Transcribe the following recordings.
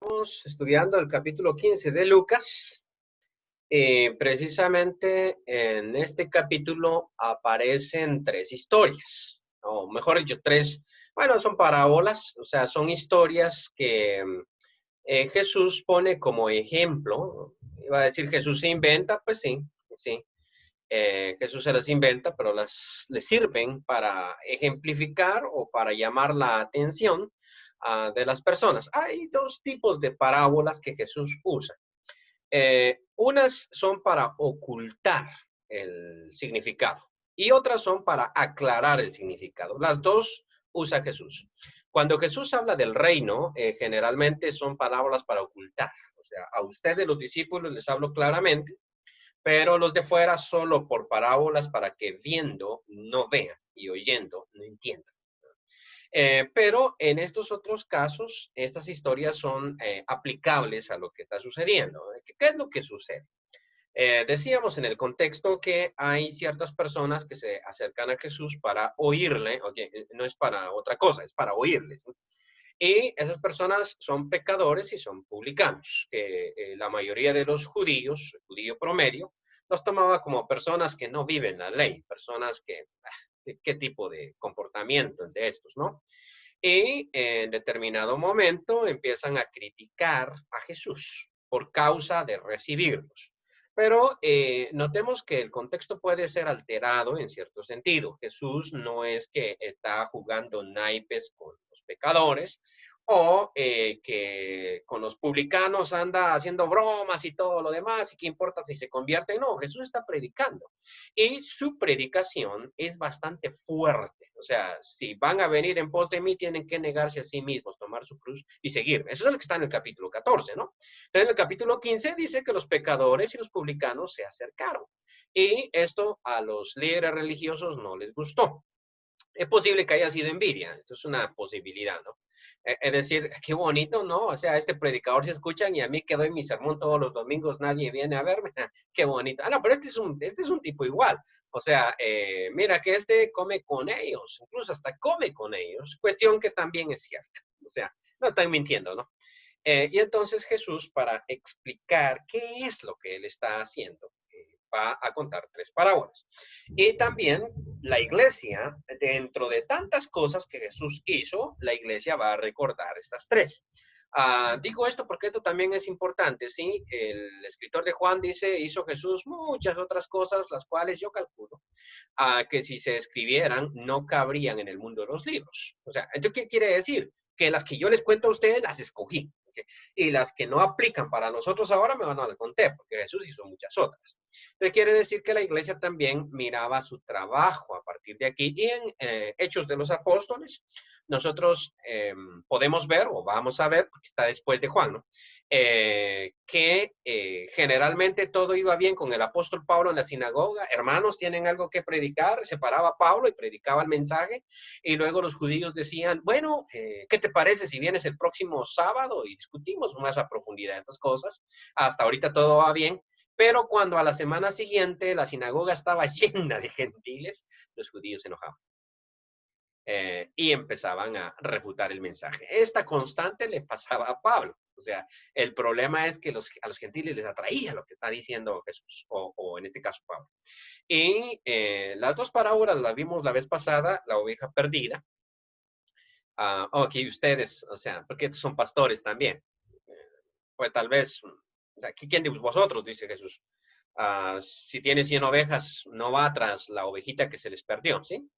Estamos estudiando el capítulo 15 de Lucas. Precisamente en este capítulo aparecen tres historias, o mejor dicho, bueno, son parábolas, o sea, son historias que Jesús pone como ejemplo. Iba a decir Jesús se inventa, pues sí, sí. Jesús se las inventa, pero le sirven para ejemplificar o para llamar la atención de las personas. Hay dos tipos de parábolas que Jesús usa. Unas son para ocultar el significado y otras son para aclarar el significado. Las dos usa Jesús. Cuando Jesús habla del reino, generalmente son parábolas para ocultar. O sea, a ustedes, los discípulos, les hablo claramente, pero los de fuera solo por parábolas para que viendo no vean y oyendo no entiendan. Pero en estos otros casos, estas historias son aplicables a lo que está sucediendo. ¿Qué es lo que sucede? Decíamos en el contexto que hay ciertas personas que se acercan a Jesús para oírle, oye, no es para otra cosa, es para oírle, ¿sí? Y esas personas son pecadores y son publicanos, que la mayoría de los judíos, el judío promedio, los tomaba como personas que no viven la ley, personas que, ¿qué tipo de comportamiento es de estos, no? Y en determinado momento empiezan a criticar a Jesús por causa de recibirlos. Pero notemos que el contexto puede ser alterado en cierto sentido. Jesús no es que está jugando naipes con los pecadores o que con los publicanos anda haciendo bromas y todo lo demás, y qué importa si se convierte. No, Jesús está predicando. Y su predicación es bastante fuerte. O sea, si van a venir en pos de mí, tienen que negarse a sí mismos, tomar su cruz y seguirme. Eso es lo que está en el capítulo 14, ¿no? Entonces, en el capítulo 15 dice que los pecadores y los publicanos se acercaron. Y esto a los líderes religiosos no les gustó. Es posible que haya sido envidia. Esto es una posibilidad, ¿no? Es decir, qué bonito, ¿no? O sea, este predicador se escuchan y a mí que doy mi sermón todos los domingos, nadie viene a verme. Qué bonito. No, pero este es un tipo igual. O sea, mira que este come con ellos, incluso hasta come con ellos. Cuestión que también es cierta. O sea, no estoy mintiendo, ¿no? Y entonces Jesús, para explicar qué es lo que él está haciendo, va a contar tres parábolas. Y también la iglesia, dentro de tantas cosas que Jesús hizo, la iglesia va a recordar estas tres. Digo esto porque esto también es importante, ¿sí? El escritor de Juan dice, hizo Jesús muchas otras cosas, las cuales yo calculo que si se escribieran no cabrían en el mundo de los libros. O sea, ¿entonces qué quiere decir? Que las que yo les cuento a ustedes las escogí. ¿Okay? Y las que no aplican para nosotros ahora me van a contar, porque Jesús hizo muchas otras. Entonces quiere decir que la iglesia también miraba su trabajo a partir de aquí. Y en Hechos de los Apóstoles, nosotros podemos ver, o vamos a ver, porque está después de Juan, ¿no? Que generalmente todo iba bien con el apóstol Pablo en la sinagoga. Hermanos, tienen algo que predicar. Se paraba Pablo y predicaba el mensaje. Y luego los judíos decían, bueno, ¿qué te parece si vienes el próximo sábado y discutimos más a profundidad de estas cosas? Hasta ahorita todo va bien. Pero cuando a la semana siguiente la sinagoga estaba llena de gentiles, los judíos se enojaban. Y empezaban a refutar el mensaje. Esta constante le pasaba a Pablo. O sea, el problema es que a los gentiles les atraía lo que está diciendo Jesús, o en este caso Pablo. Y las dos parábolas las vimos la vez pasada, la oveja perdida. Aquí ustedes, o sea, porque estos son pastores también. Pues tal vez, o sea, ¿quién de vosotros, dice Jesús? Si tiene 100 ovejas, no va tras la ovejita que se les perdió, ¿sí?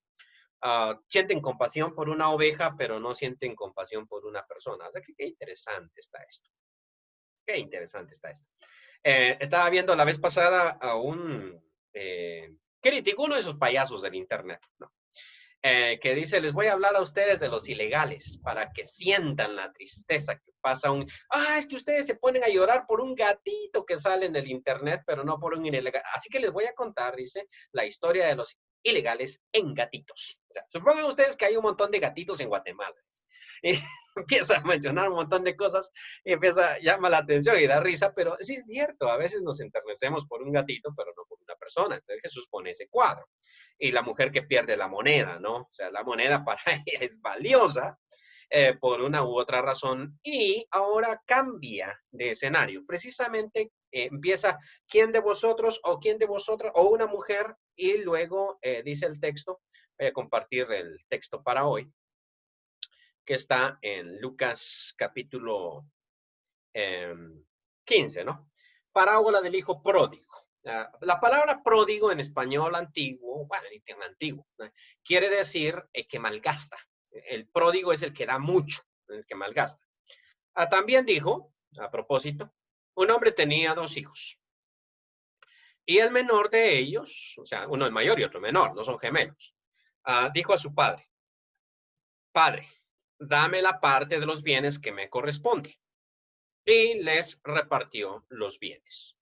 Sienten compasión por una oveja, pero no sienten compasión por una persona. O sea, qué interesante está esto. Qué interesante está esto. Estaba viendo la vez pasada a un crítico, uno de esos payasos del internet, ¿no? Que dice, les voy a hablar a ustedes de los ilegales para que sientan la tristeza que pasa es que ustedes se ponen a llorar por un gatito que sale en el internet, pero no por un ilegal. Así que les voy a contar, dice, la historia de los ilegales en gatitos. O sea, supongan ustedes que hay un montón de gatitos en Guatemala. Y empieza a mencionar un montón de cosas y llama la atención y da risa, pero sí es cierto, a veces nos enternecemos por un gatito, pero no por una persona. Entonces Jesús pone ese cuadro. Y la mujer que pierde la moneda, ¿no? O sea, la moneda para ella es valiosa. por una u otra razón, y ahora cambia de escenario. Precisamente empieza, ¿quién de vosotros o quién de vosotras o una mujer? Y luego dice el texto, voy a compartir el texto para hoy, que está en Lucas capítulo 15, ¿no? Parábola del hijo pródigo. La palabra pródigo en español antiguo, bueno, ni tan antiguo, ¿no? Quiere decir que malgasta. El pródigo es el que da mucho, el que malgasta. También dijo, a propósito, un hombre tenía 2 hijos. Y el menor de ellos, o sea, uno es mayor y otro menor, no son gemelos, dijo a su padre, Padre, dame la parte de los bienes que me corresponde. Y les repartió los bienes.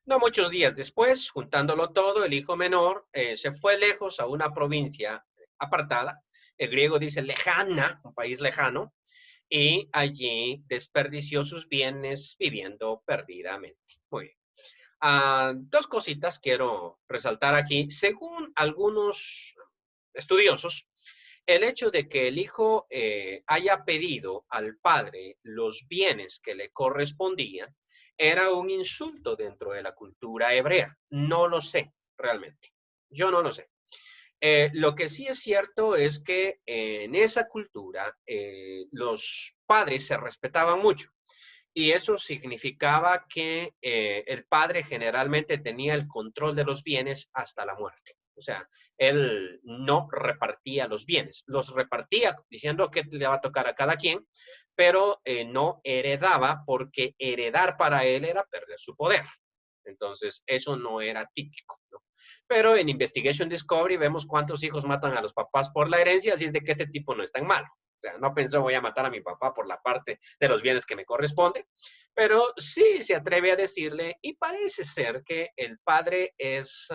No muchos días después, juntándolo todo, el hijo menor se fue lejos a una provincia apartada. El griego dice lejana, un país lejano, y allí desperdició sus bienes viviendo perdidamente. Muy bien. 2 cositas quiero resaltar aquí. Según algunos estudiosos, el hecho de que el hijo haya pedido al padre los bienes que le correspondían era un insulto dentro de la cultura hebrea. No lo sé, realmente. Yo no lo sé. Lo que sí es cierto es que en esa cultura los padres se respetaban mucho. Y eso significaba que el padre generalmente tenía el control de los bienes hasta la muerte. O sea, él no repartía los bienes, los repartía diciendo que le va a tocar a cada quien, pero no heredaba porque heredar para él era perder su poder. Entonces, eso no era típico, ¿no? Pero en Investigation Discovery vemos cuántos hijos matan a los papás por la herencia, así es de que este tipo no es tan malo. O sea, no pensó voy a matar a mi papá por la parte de los bienes que me corresponde, pero sí se atreve a decirle y parece ser que el padre es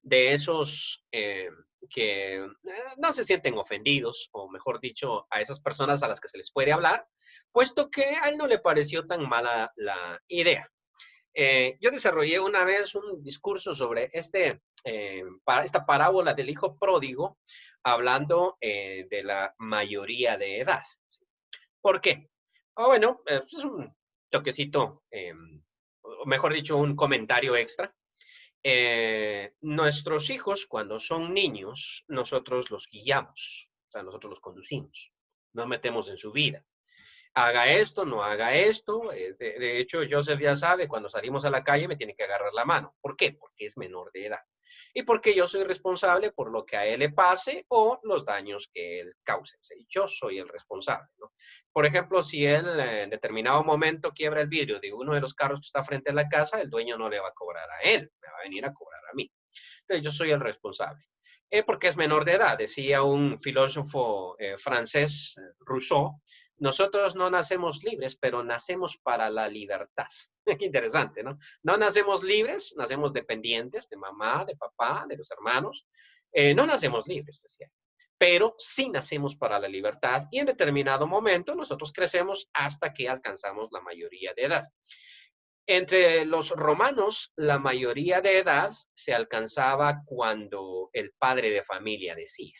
de esos que no se sienten ofendidos, o mejor dicho, a esas personas a las que se les puede hablar, puesto que a él no le pareció tan mala la idea. Yo desarrollé una vez un discurso sobre esta parábola del hijo pródigo, hablando de la mayoría de edad. ¿Por qué? Bueno, es un toquecito, o mejor dicho, un comentario extra. Nuestros hijos, cuando son niños, nosotros los guiamos, o sea, nosotros los conducimos, nos metemos en su vida. Haga esto, no haga esto. De hecho, Joseph ya sabe, cuando salimos a la calle me tiene que agarrar la mano. ¿Por qué? Porque es menor de edad. Y porque yo soy responsable por lo que a él le pase o los daños que él cause. O sea, yo soy el responsable, ¿no? Por ejemplo, si él en determinado momento quiebra el vidrio de uno de los carros que está frente a la casa, el dueño no le va a cobrar a él, me va a venir a cobrar a mí. Entonces, yo soy el responsable. Porque es menor de edad, decía un filósofo francés, Rousseau, nosotros no nacemos libres, pero nacemos para la libertad. Qué interesante, ¿no? No nacemos libres, nacemos dependientes de mamá, de papá, de los hermanos. No nacemos libres, decía. Pero sí nacemos para la libertad y en determinado momento nosotros crecemos hasta que alcanzamos la mayoría de edad. Entre los romanos, la mayoría de edad se alcanzaba cuando el padre de familia decía.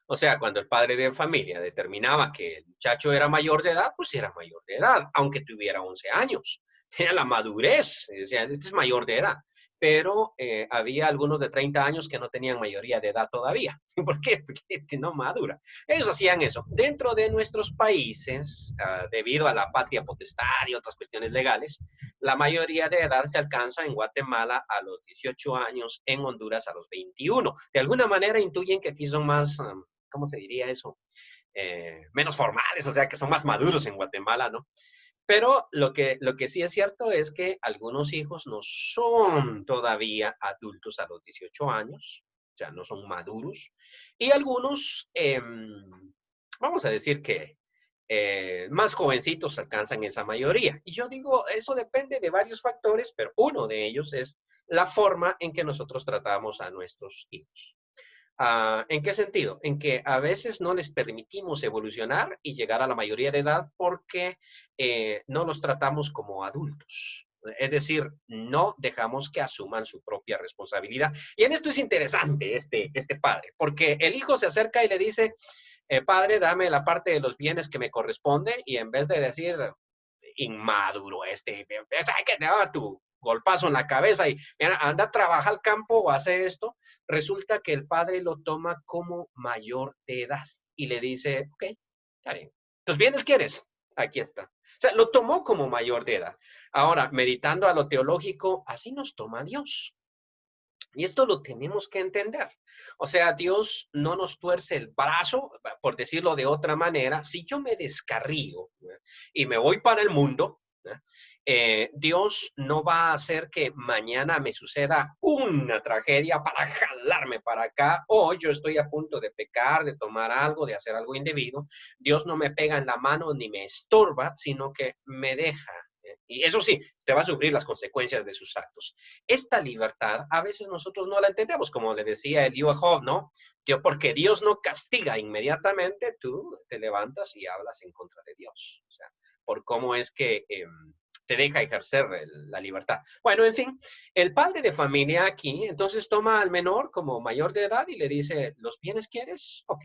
O sea, cuando el padre de familia determinaba que el muchacho era mayor de edad, pues era mayor de edad, aunque tuviera 11 años. Tenía la madurez, o sea, este es mayor de edad. Pero había algunos de 30 años que no tenían mayoría de edad todavía. ¿Por qué? Porque no madura. Ellos hacían eso. Dentro de nuestros países, debido a la patria potestad y otras cuestiones legales, la mayoría de edad se alcanza en Guatemala a los 18 años, en Honduras a los 21. De alguna manera intuyen que aquí son más, ¿cómo se diría eso? Menos formales, o sea, que son más maduros en Guatemala, ¿no? Pero lo que sí es cierto es que algunos hijos no son todavía adultos a los 18 años, o sea, no son maduros, y algunos, vamos a decir que más jovencitos alcanzan esa mayoría. Y yo digo, eso depende de varios factores, pero uno de ellos es la forma en que nosotros tratamos a nuestros hijos. ¿En qué sentido? En que a veces no les permitimos evolucionar y llegar a la mayoría de edad porque no los tratamos como adultos. Es decir, no dejamos que asuman su propia responsabilidad. Y en esto es interesante este padre, porque el hijo se acerca y le dice, Padre, dame la parte de los bienes que me corresponde, y en vez de decir, inmaduro ¿sabes que te daba tu golpazo en la cabeza y mira, anda a trabajar al campo o hace esto? Resulta que el padre lo toma como mayor de edad y le dice, ok, está bien. ¿Tus bienes quieres? Aquí está. O sea, lo tomó como mayor de edad. Ahora, meditando a lo teológico, así nos toma Dios. Y esto lo tenemos que entender. O sea, Dios no nos tuerce el brazo, por decirlo de otra manera. Si yo me descarrío, ¿eh? Y me voy para el mundo, ¿eh? Dios no va a hacer que mañana me suceda una tragedia para jalarme para acá, o yo estoy a punto de pecar, de tomar algo, de hacer algo indebido. Dios no me pega en la mano ni me estorba, sino que me deja. Y eso sí, te va a sufrir las consecuencias de sus actos. Esta libertad a veces nosotros no la entendemos, como le decía Eliú a Job, ¿no? Porque Dios no castiga inmediatamente, tú te levantas y hablas en contra de Dios. O sea, por cómo es que te deja ejercer la libertad. Bueno, en fin, el padre de familia aquí, entonces toma al menor como mayor de edad y le dice, ¿los bienes quieres? Ok.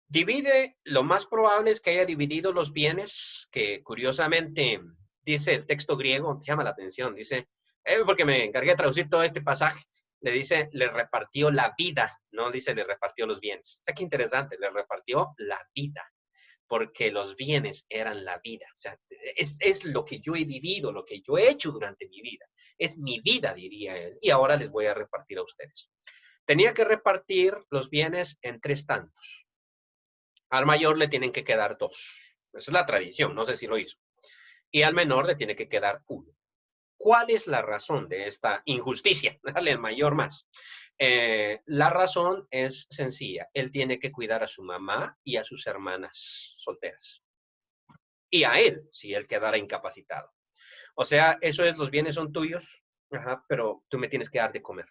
Divide, lo más probable es que haya dividido los bienes, que curiosamente dice el texto griego, llama la atención, dice, porque me encargué de traducir todo este pasaje, le dice, le repartió la vida, no dice, le repartió los bienes. O sea, qué interesante, le repartió la vida, porque los bienes eran la vida. O sea, es lo que yo he vivido, lo que yo he hecho durante mi vida. Es mi vida, diría él, y ahora les voy a repartir a ustedes. Tenía que repartir los bienes en 3 tantos. Al mayor le tienen que quedar 2. Esa es la tradición, no sé si lo hizo. Y al menor le tiene que quedar 1. ¿Cuál es la razón de esta injusticia? Dale al mayor más. La razón es sencilla. Él tiene que cuidar a su mamá y a sus hermanas solteras. Y a él, si él quedara incapacitado. O sea, eso es, los bienes son tuyos, ajá, pero tú me tienes que dar de comer.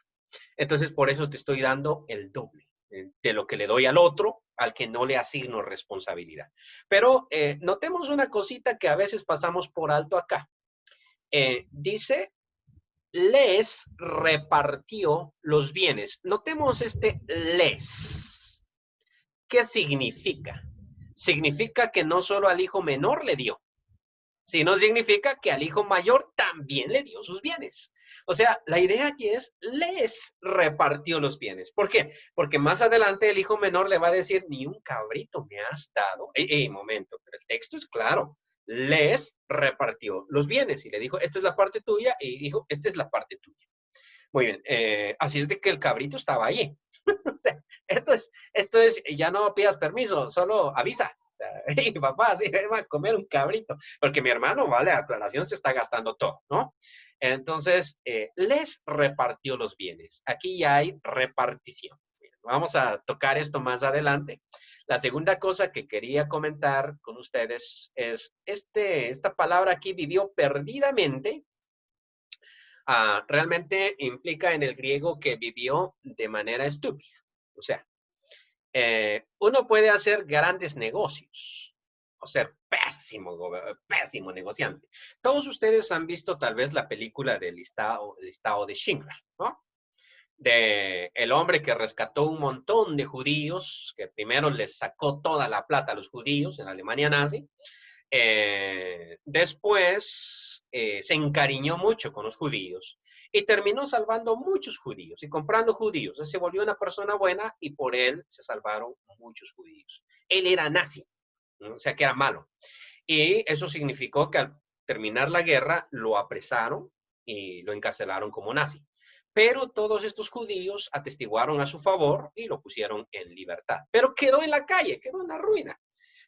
Entonces, por eso te estoy dando el doble de lo que le doy al otro, al que no le asigno responsabilidad. Pero notemos una cosita que a veces pasamos por alto acá. Dice, les repartió los bienes. Notemos este les. ¿Qué significa? Significa que no solo al hijo menor le dio, sino significa que al hijo mayor también le dio sus bienes. O sea, la idea aquí es, les repartió los bienes. ¿Por qué? Porque más adelante el hijo menor le va a decir, ni un cabrito me has dado. Momento, pero el texto es claro. Les repartió los bienes y le dijo, esta es la parte tuya, y dijo, esta es la parte tuya. Muy bien, así es de que el cabrito estaba allí. O sea, esto es, ya no pidas permiso, solo avisa. O sea, hey, papá, sí, va a comer un cabrito, porque mi hermano, vale, aclaración, se está gastando todo, ¿no? Entonces, les repartió los bienes. Aquí ya hay repartición. Vamos a tocar esto más adelante. La segunda cosa que quería comentar con ustedes es esta palabra aquí, vivió perdidamente. Realmente implica en el griego que vivió de manera estúpida. O sea, uno puede hacer grandes negocios o ser pésimo negociante. Todos ustedes han visto tal vez la película del listado de Schindler, ¿no? De el hombre que rescató un montón de judíos, que primero les sacó toda la plata a los judíos en la Alemania nazi. Después se encariñó mucho con los judíos y terminó salvando muchos judíos y comprando judíos. Se volvió una persona buena y por él se salvaron muchos judíos. Él era nazi, ¿no? O sea que era malo. Y eso significó que al terminar la guerra lo apresaron y lo encarcelaron como nazi. Pero todos estos judíos atestiguaron a su favor y lo pusieron en libertad. Pero quedó en la calle, quedó en la ruina.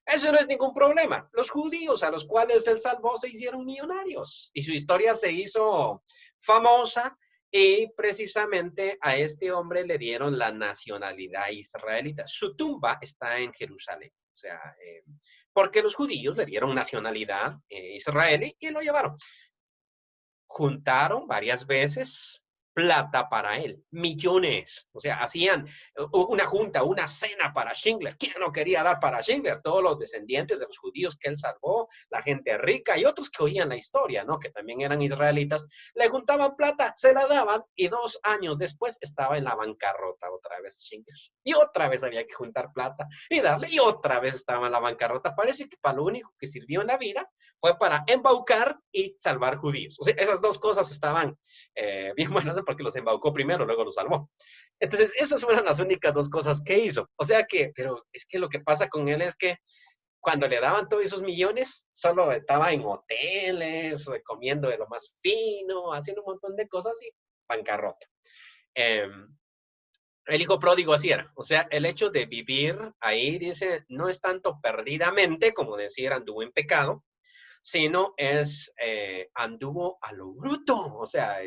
Eso no es ningún problema. Los judíos a los cuales él salvó se hicieron millonarios y su historia se hizo famosa, y precisamente a este hombre le dieron la nacionalidad israelita. Su tumba está en Jerusalén. O sea, porque los judíos le dieron nacionalidad israelí y lo llevaron. Juntaron varias veces plata para él, millones. O sea, hacían una junta, una cena para Schindler. ¿Quién no quería dar para Schindler? Todos los descendientes de los judíos que él salvó, la gente rica y otros que oían la historia, ¿no? Que también eran israelitas, le juntaban plata, se la daban y 2 años después estaba en la bancarrota otra vez Schindler. Y otra vez había que juntar plata y darle y otra vez estaba en la bancarrota. Parece que para lo único que sirvió en la vida fue para embaucar y salvar judíos. O sea, esas dos cosas estaban bien buenas porque los embaucó primero, luego los salvó. Entonces, esas fueron las únicas dos cosas que hizo. O sea que, pero es que lo que pasa con él es que cuando le daban todos esos millones, solo estaba en hoteles, comiendo de lo más fino, haciendo un montón de cosas y bancarrota. El hijo pródigo así era. O sea, el hecho de vivir ahí, dice, no es tanto perdidamente, como decir, anduvo en pecado, sino es anduvo a lo bruto. O sea,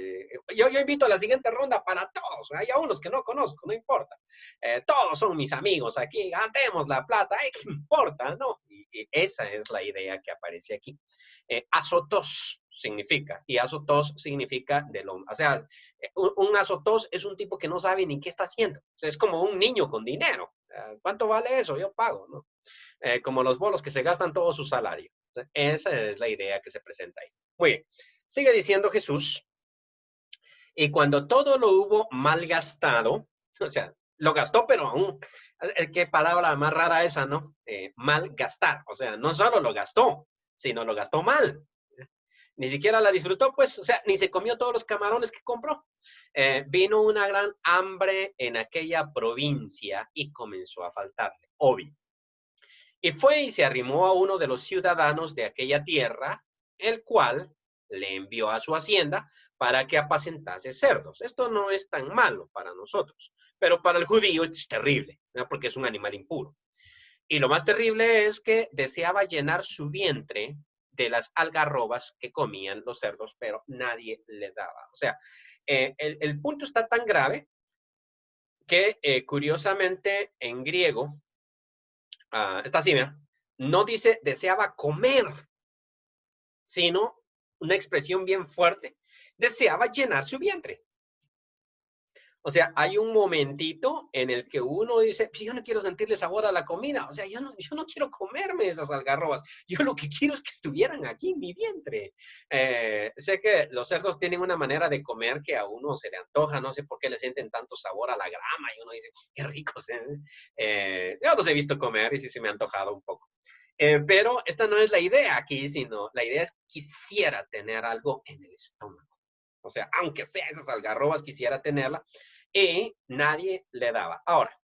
yo invito a la siguiente ronda para todos. Hay a unos que no conozco, no importa. Todos son mis amigos aquí, gastemos la plata, ¿qué importa? ¿No? Y esa es la idea que aparece aquí. Azotos significa, y azotos significa o sea, un azotos es un tipo que no sabe ni qué está haciendo. O sea, es como un niño con dinero. ¿Cuánto vale eso? Yo pago, ¿no? Como los bolos que se gastan todo su salario. Esa es la idea que se presenta ahí. Muy bien. Sigue diciendo Jesús, y cuando todo lo hubo malgastado, o sea, lo gastó, pero aún, qué palabra más rara esa, ¿no? Malgastar, o sea, no solo lo gastó, sino lo gastó mal. Ni siquiera la disfrutó, pues, o sea, ni se comió todos los camarones que compró. Vino una gran hambre en aquella provincia y comenzó a faltarle, obvio. Y fue y se arrimó a uno de los ciudadanos de aquella tierra, el cual le envió a su hacienda para que apacentase cerdos. Esto no es tan malo para nosotros, pero para el judío es terrible, ¿no? Porque es un animal impuro. Y lo más terrible es que deseaba llenar su vientre de las algarrobas que comían los cerdos, pero nadie le daba. O sea, el punto está tan grave que curiosamente en griego, está así, mira, no dice deseaba comer, sino una expresión bien fuerte, deseaba llenar su vientre. O sea, hay un momentito en el que uno dice, pues yo no quiero sentirle sabor a la comida, o sea, yo no quiero comerme esas algarrobas, yo lo que quiero es que estuvieran aquí en mi vientre. Sé que los cerdos tienen una manera de comer que a uno se le antoja, no sé por qué le sienten tanto sabor a la grama, y uno dice, qué ricos. Yo los he visto comer y sí se me ha antojado un poco. Pero esta no es la idea aquí, sino la idea es quisiera tener algo en el estómago. O sea, aunque sea esas algarrobas, quisiera tenerla. Y nadie le daba. Ahora,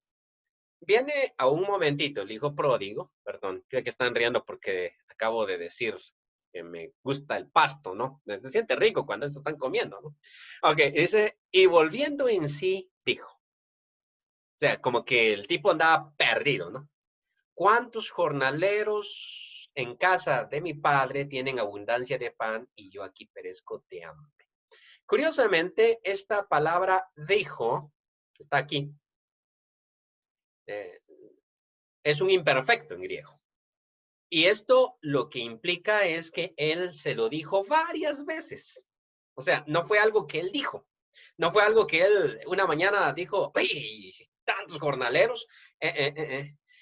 viene a un momentito el hijo pródigo, perdón, creo que están riendo porque acabo de decir que me gusta el pasto, ¿no? Se siente rico cuando esto están comiendo, ¿no? Ok, dice, y volviendo en sí, dijo. O sea, como que el tipo andaba perdido, ¿no? ¿Cuántos jornaleros en casa de mi padre tienen abundancia de pan y yo aquí perezco de hambre? Curiosamente, esta palabra dijo, está aquí, eh, es un imperfecto en griego. Y esto lo que implica es que él se lo dijo varias veces. O sea, no fue algo que él dijo. No fue algo que él una mañana dijo, ¡ay! Tantos jornaleros.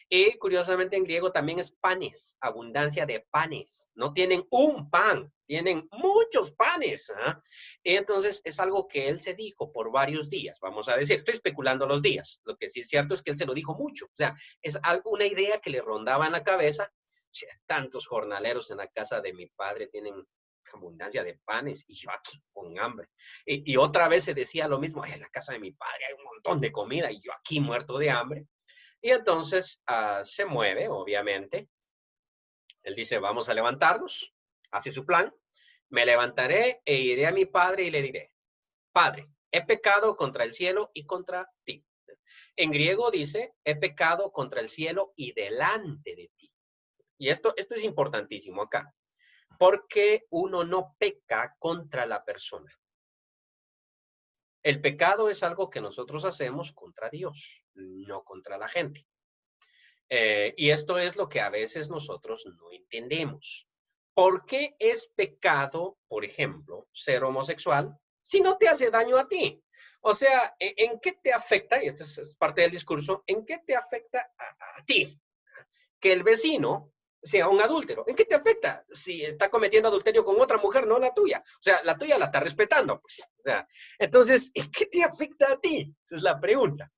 Y curiosamente en griego también es panes, abundancia de panes. No tienen un pan, tienen muchos panes. Y entonces es algo que él se dijo por varios días, vamos a decir. Estoy especulando los días. Lo que sí es cierto es que él se lo dijo mucho. O sea, es algo, una idea que le rondaba en la cabeza. Tantos jornaleros en la casa de mi padre tienen abundancia de panes y yo aquí con hambre. Y otra vez se decía lo mismo, en la casa de mi padre hay un montón de comida y yo aquí muerto de hambre. Y entonces se mueve, obviamente. Él dice, vamos a levantarnos, hace su plan. Me levantaré e iré a mi padre y le diré, Padre, he pecado contra el cielo y contra ti. En griego dice, he pecado contra el cielo y delante de ti. Y esto es importantísimo acá, porque uno no peca contra la persona. El pecado es algo que nosotros hacemos contra Dios, no contra la gente. Y esto es lo que a veces nosotros no entendemos. ¿Por qué es pecado, por ejemplo, ser homosexual si no te hace daño a ti? O sea, ¿en qué te afecta? Y esta es parte del discurso. ¿En qué te afecta a ti que el vecino sea un adúltero? ¿En qué te afecta si está cometiendo adulterio con otra mujer, no la tuya? O sea, la tuya la está respetando, pues. O sea, entonces, ¿en qué te afecta a ti? Esa es la pregunta.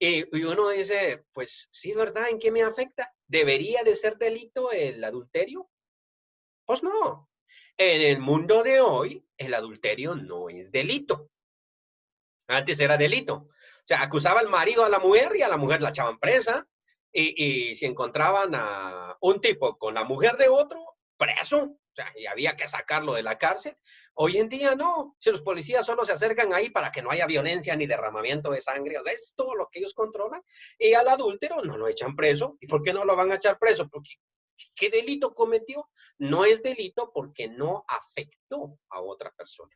Y uno dice, pues sí, ¿verdad? ¿En qué me afecta? ¿Debería de ser delito el adulterio? Pues no. En el mundo de hoy, el adulterio no es delito. Antes era delito. O sea, acusaba al marido a la mujer y a la mujer la echaban presa. Y si encontraban a un tipo con la mujer de otro, preso. O sea, y había que sacarlo de la cárcel. Hoy en día no. Si los policías solo se acercan ahí para que no haya violencia ni derramamiento de sangre, o sea, es todo lo que ellos controlan. Y al adúltero no lo echan preso. ¿Y por qué no lo van a echar preso? Porque ¿qué delito cometió? No es delito porque no afectó a otra persona.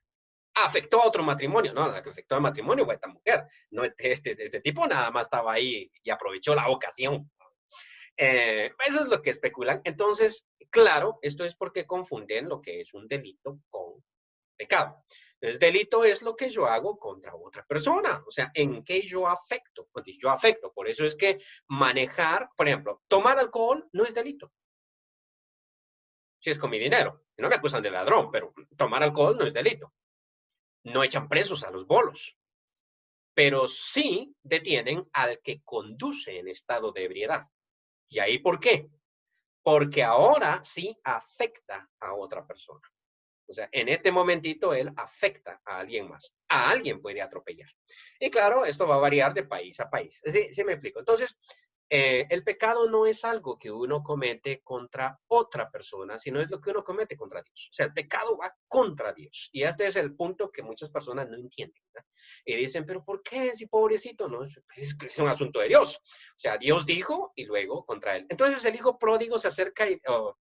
Afectó a otro matrimonio, ¿no? La que afectó al matrimonio fue esta mujer. No, este tipo nada más estaba ahí y aprovechó la ocasión. Eso es lo que especulan. Entonces, claro, esto es porque confunden lo que es un delito con pecado. Entonces, delito es lo que yo hago contra otra persona. O sea, ¿en qué yo afecto? Pues yo afecto. Por eso es que manejar, por ejemplo, tomar alcohol no es delito. Si es con mi dinero. No me acusan de ladrón, pero tomar alcohol no es delito. No echan presos a los bolos, pero sí detienen al que conduce en estado de ebriedad. ¿Y ahí por qué? Porque ahora sí afecta a otra persona. O sea, en este momentito él afecta a alguien más. A alguien puede atropellar. Y claro, esto va a variar de país a país. Sí me explico. Entonces, el pecado no es algo que uno comete contra otra persona, sino es lo que uno comete contra Dios. O sea, el pecado va contra Dios. Y este es el punto que muchas personas no entienden, ¿verdad? Y dicen, pero ¿por qué? Si pobrecito, no, es un asunto de Dios. O sea, Dios dijo y luego contra él. Entonces el hijo pródigo se acerca y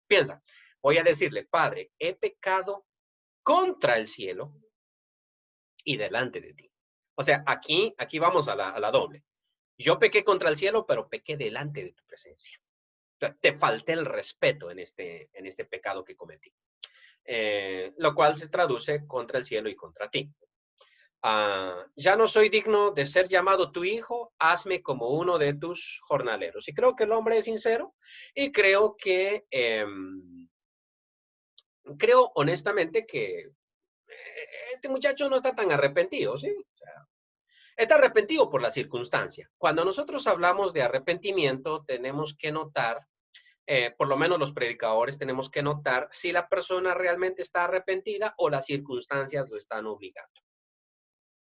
piensa, voy a decirle, Padre, he pecado contra el cielo y delante de ti. O sea, aquí vamos a la doble. Yo pequé contra el cielo, pero pequé delante de tu presencia. Te falté el respeto en este pecado que cometí. Lo cual se traduce contra el cielo y contra ti. Ya no soy digno de ser llamado tu hijo, hazme como uno de tus jornaleros. Y creo que el hombre es sincero y creo honestamente que este muchacho no está tan arrepentido, ¿sí? O sea, está arrepentido por la circunstancia. Cuando nosotros hablamos de arrepentimiento, tenemos que notar, por lo menos los predicadores, tenemos que notar si la persona realmente está arrepentida o las circunstancias lo están obligando.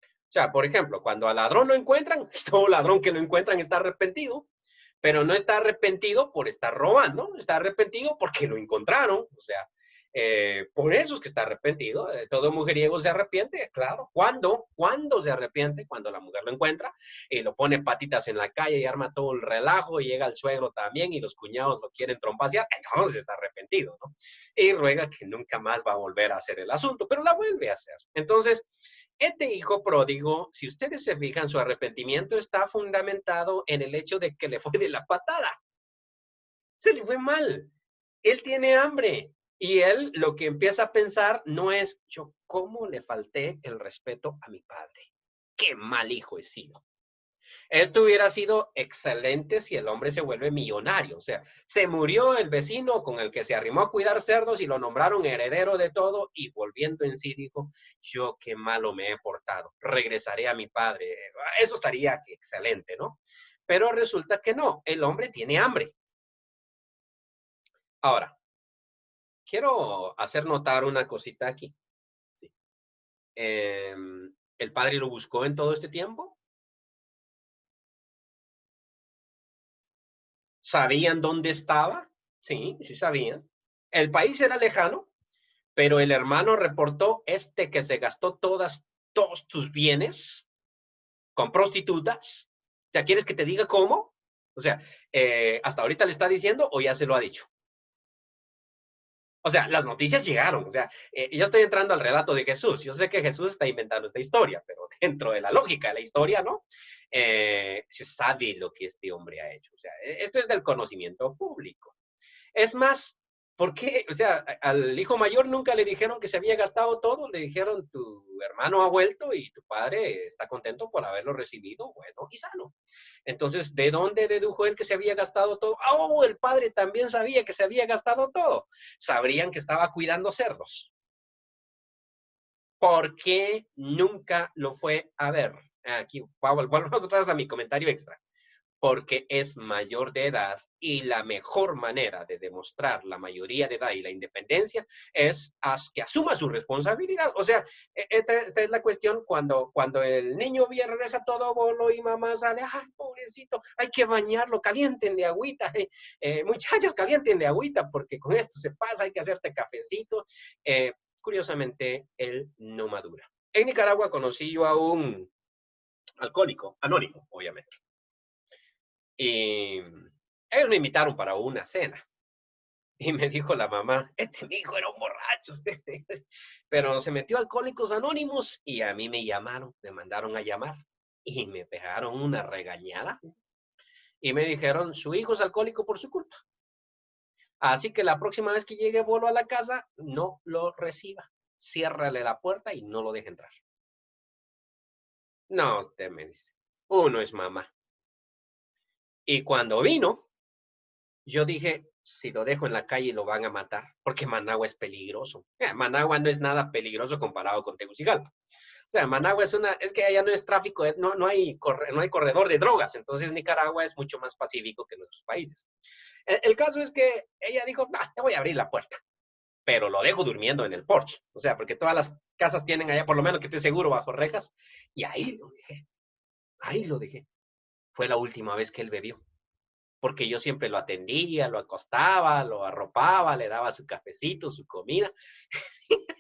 O sea, por ejemplo, cuando al ladrón lo encuentran, todo ladrón que lo encuentran está arrepentido, pero no está arrepentido por estar robando, está arrepentido porque lo encontraron. O sea, por eso es que está arrepentido. Todo mujeriego se arrepiente, claro. ¿Cuándo se arrepiente? Cuando la mujer lo encuentra y lo pone patitas en la calle y arma todo el relajo y llega el suegro también y los cuñados lo quieren trompasear, entonces está arrepentido, ¿no? Y ruega que nunca más va a volver a hacer el asunto, pero la vuelve a hacer. Entonces, este hijo pródigo, si ustedes se fijan, su arrepentimiento está fundamentado en el hecho de que le fue de la patada. Se le fue mal. Él tiene hambre. Y él lo que empieza a pensar no es, yo, ¿cómo le falté el respeto a mi padre? Qué mal hijo he sido. Esto hubiera sido excelente si el hombre se vuelve millonario. O sea, se murió el vecino con el que se arrimó a cuidar cerdos y lo nombraron heredero de todo y volviendo en sí dijo, yo qué malo me he portado, regresaré a mi padre. Eso estaría excelente, ¿no? Pero resulta que no, el hombre tiene hambre. Ahora, quiero hacer notar una cosita aquí. Sí. ¿El padre lo buscó en todo este tiempo? ¿Sabían dónde estaba? Sí, sí sabían. El país era lejano, pero el hermano reportó que se gastó todos tus bienes con prostitutas. O sea, ¿quieres que te diga cómo? O sea, hasta ahorita le está diciendo o ya se lo ha dicho. O sea, las noticias llegaron. O sea, yo estoy entrando al relato de Jesús. Yo sé que Jesús está inventando esta historia, pero dentro de la lógica de la historia, ¿no? Se sabe lo que este hombre ha hecho. O sea, esto es del conocimiento público. Es más, ¿por qué? O sea, al hijo mayor nunca le dijeron que se había gastado todo, le dijeron tu hermano ha vuelto y tu padre está contento por haberlo recibido, bueno y sano. Entonces, ¿de dónde dedujo él que se había gastado todo? Oh, el padre también sabía que se había gastado todo. Sabrían que estaba cuidando cerdos. ¿Por qué nunca lo fue a ver? Aquí, volvemos otra vez a mi comentario extra. Porque es mayor de edad y la mejor manera de demostrar la mayoría de edad y la independencia es que asuma su responsabilidad. O sea, esta es la cuestión cuando el niño regresa todo bolo y mamá sale, ay, pobrecito, hay que bañarlo, calienten de agüita, muchachos, calienten de agüita, porque con esto se pasa, hay que hacerte cafecito. Curiosamente, él no madura. En Nicaragua conocí yo a un alcohólico, anónimo, obviamente. Y ellos me invitaron para una cena. Y me dijo la mamá, mi hijo era un borracho. Pero se metió a Alcohólicos Anónimos y a mí me llamaron, me mandaron a llamar. Y me pegaron una regañada. Y me dijeron, su hijo es alcohólico por su culpa. Así que la próxima vez que llegue Bolo a la casa, no lo reciba. Ciérrale la puerta y no lo deje entrar. No, usted me dice, uno es mamá. Y cuando vino, yo dije, si lo dejo en la calle lo van a matar, porque Managua es peligroso. Managua no es nada peligroso comparado con Tegucigalpa. O sea, Managua es que allá no es tráfico, no hay corredor de drogas, entonces Nicaragua es mucho más pacífico que nuestros países. El caso es que ella dijo, te voy a abrir la puerta, pero lo dejo durmiendo en el porche. O sea, porque todas las casas tienen allá, por lo menos que esté seguro, bajo rejas, y ahí lo dejé. Fue la última vez que él bebió. Porque yo siempre lo atendía, lo acostaba, lo arropaba, le daba su cafecito, su comida.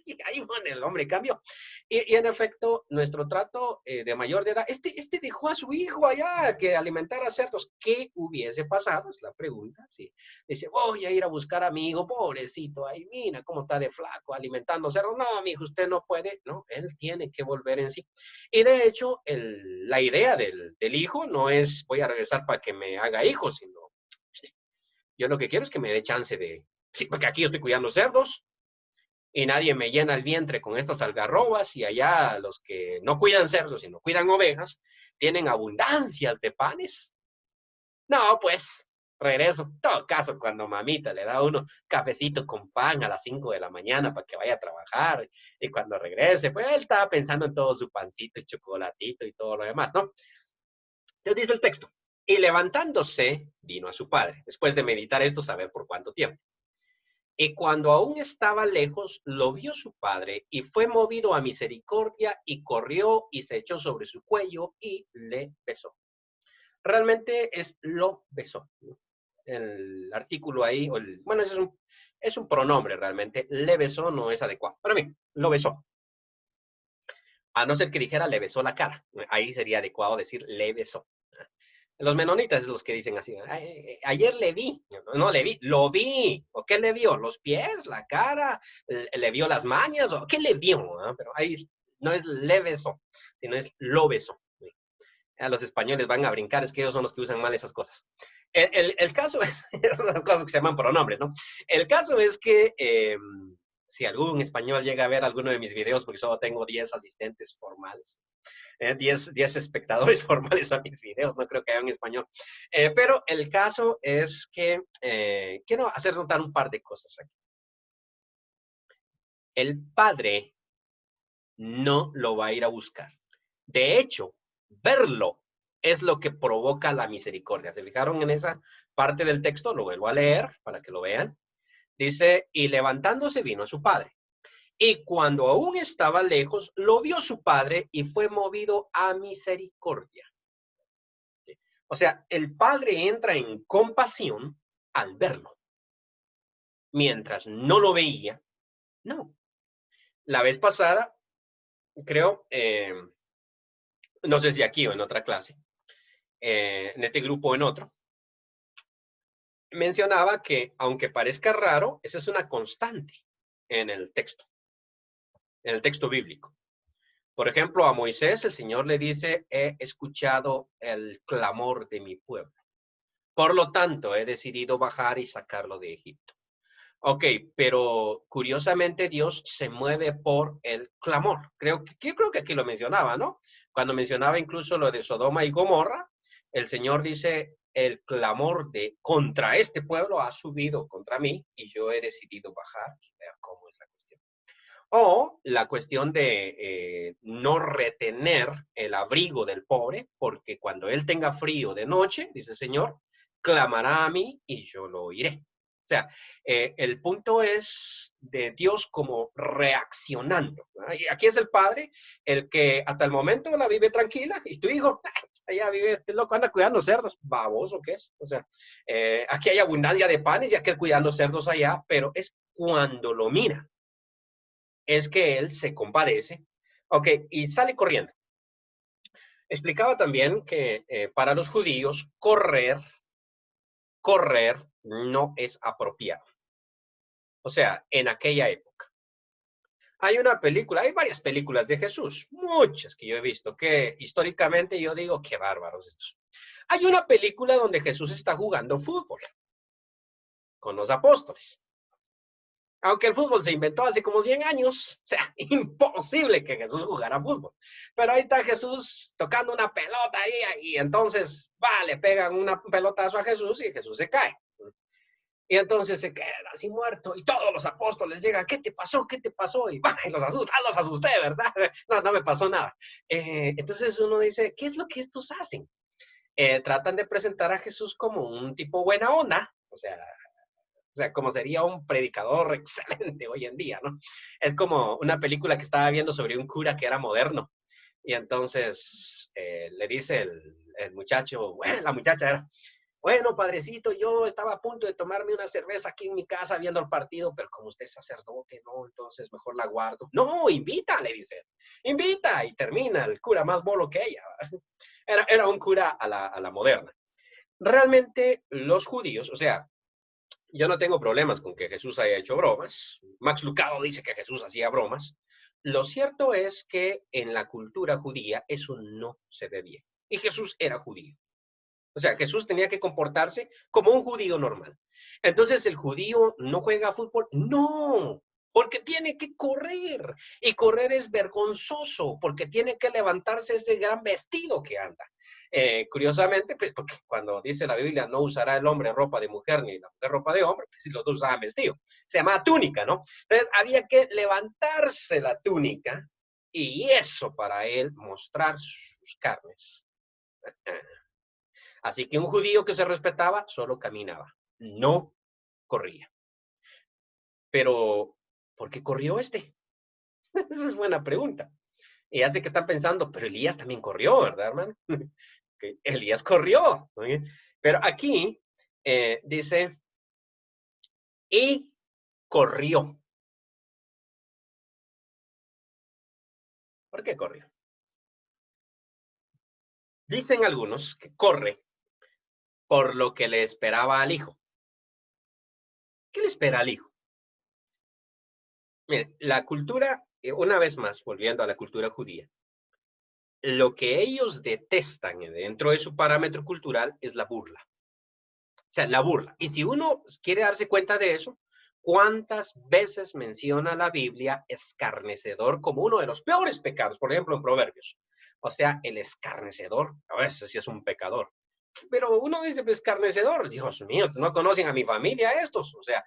Y ahí, bueno, el hombre cambió. Y en efecto, nuestro trato de mayor de edad, este dejó a su hijo allá que alimentara cerdos. ¿Qué hubiese pasado? Es la pregunta. Sí. Dice, voy a ir a buscar a mi hijo, pobrecito, ahí mira cómo está de flaco, alimentando cerdos. No, mi hijo, usted no puede. No, él tiene que volver en sí. Y de hecho, la idea del hijo no es voy a regresar para que me haga hijos, sino yo lo que quiero es que me dé chance de, sí, porque aquí yo estoy cuidando cerdos, y nadie me llena el vientre con estas algarrobas y allá los que no cuidan cerdos, sino cuidan ovejas, tienen abundancias de panes. No, pues, regreso. En todo caso, cuando mamita le da uno cafecito con pan a las 5 de la mañana para que vaya a trabajar y cuando regrese, pues él estaba pensando en todo su pancito y chocolatito y todo lo demás, ¿no? Entonces dice el texto, y levantándose, vino a su padre, después de meditar esto, saber por cuánto tiempo. Y cuando aún estaba lejos, lo vio su padre y fue movido a misericordia y corrió y se echó sobre su cuello y le besó. Realmente es lo besó. El artículo ahí, bueno, es un pronombre realmente. Le besó no es adecuado. Para mí, lo besó. A no ser que dijera le besó la cara. Ahí sería adecuado decir le besó. Los menonitas es los que dicen así, ayer le vi, no le vi, lo vi, ¿o qué le vio? ¿Los pies, la cara, le vio las mañas, o qué le vio? ¿No? Pero ahí no es le besó, sino es lo besó. A los españoles van a brincar, es que ellos son los que usan mal esas cosas. El caso es, esas cosas que se llaman pronombres, ¿no? El caso es que si algún español llega a ver alguno de mis videos, porque solo tengo 10 asistentes formales, 10 espectadores formales a mis videos, no creo que haya en español. Pero el caso es que quiero hacer notar un par de cosas aquí. El padre no lo va a ir a buscar. De hecho, verlo es lo que provoca la misericordia. ¿Se fijaron en esa parte del texto? Lo vuelvo a leer para que lo vean. Dice, y levantándose vino a su padre. Y cuando aún estaba lejos, lo vio su padre y fue movido a misericordia. O sea, el padre entra en compasión al verlo. Mientras no lo veía, no. La vez pasada, creo, no sé si aquí o en otra clase, en este grupo o en otro, mencionaba que, aunque parezca raro, esa es una constante en el texto bíblico. Por ejemplo, a Moisés el Señor le dice, he escuchado el clamor de mi pueblo. Por lo tanto, he decidido bajar y sacarlo de Egipto. Ok, pero curiosamente Dios se mueve por el clamor. Yo creo que aquí lo mencionaba, ¿no? Cuando mencionaba incluso lo de Sodoma y Gomorra, el Señor dice, el clamor de contra este pueblo ha subido contra mí y yo he decidido bajar y ver cómo es la cuestión. O la cuestión de no retener el abrigo del pobre, porque cuando él tenga frío de noche, dice el Señor, clamará a mí y yo lo oiré. O sea, el punto es de Dios como reaccionando, ¿verdad? Y aquí es el Padre el que hasta el momento la vive tranquila y tu hijo, allá vive este loco, anda cuidando cerdos, baboso que es. O sea, aquí hay abundancia de panes y aquel cuidando cerdos allá, pero es cuando lo mira es que él se compadece, ok, y sale corriendo. Explicaba también que para los judíos correr no es apropiado. O sea, en aquella época. Hay una película, hay varias películas de Jesús, muchas que yo he visto, que históricamente yo digo, qué bárbaros estos. Hay una película donde Jesús está jugando fútbol con los apóstoles. Aunque el fútbol se inventó hace como 100 años, o sea, imposible que Jesús jugara fútbol. Pero ahí está Jesús tocando una pelota ahí, y entonces, le pegan un pelotazo a Jesús y Jesús se cae. Y entonces se queda así muerto y todos los apóstoles llegan, ¿qué te pasó? ¿Qué te pasó? Y los asusté, ¿verdad? No, no me pasó nada. Entonces uno dice, ¿qué es lo que estos hacen? Tratan de presentar a Jesús como un tipo buena onda, o sea, como sería un predicador excelente hoy en día, ¿no? Es como una película que estaba viendo sobre un cura que era moderno. Y entonces le dice el muchacho, bueno, la muchacha era, bueno, padrecito, yo estaba a punto de tomarme una cerveza aquí en mi casa viendo el partido, pero como usted es sacerdote, no, entonces mejor la guardo. No, invita, le dice. Invita, y termina el cura más bolo que ella. Era un cura a la moderna. Realmente los judíos, o sea, yo no tengo problemas con que Jesús haya hecho bromas. Max Lucado dice que Jesús hacía bromas. Lo cierto es que en la cultura judía eso no se ve bien. Y Jesús era judío. O sea, Jesús tenía que comportarse como un judío normal. Entonces, ¿el judío no juega fútbol? No, porque tiene que correr. Y correr es vergonzoso, porque tiene que levantarse ese gran vestido que anda. Curiosamente, pues, porque cuando dice la Biblia, no usará el hombre ropa de mujer ni la mujer ropa de hombre, pues los dos usaban vestido. Se llama túnica, ¿no? Entonces, había que levantarse la túnica y eso para él mostrar sus carnes. Así que un judío que se respetaba solo caminaba, no corría. Pero, ¿por qué corrió este? Esa es buena pregunta. Y ya sé que están pensando, pero Elías también corrió, ¿verdad, hermano? Que Elías corrió. ¿No? Pero aquí dice, y corrió. ¿Por qué corrió? Dicen algunos que corre por lo que le esperaba al hijo. ¿Qué le espera al hijo? Miren, la cultura, una vez más, volviendo a la cultura judía, lo que ellos detestan dentro de su parámetro cultural es la burla. O sea, la burla. Y si uno quiere darse cuenta de eso, ¿cuántas veces menciona la Biblia escarnecedor como uno de los peores pecados? Por ejemplo, en Proverbios. O sea, el escarnecedor, a veces sí es un pecador. Pero uno dice, pues, escarnecedor, Dios mío, no conocen a mi familia estos. O sea,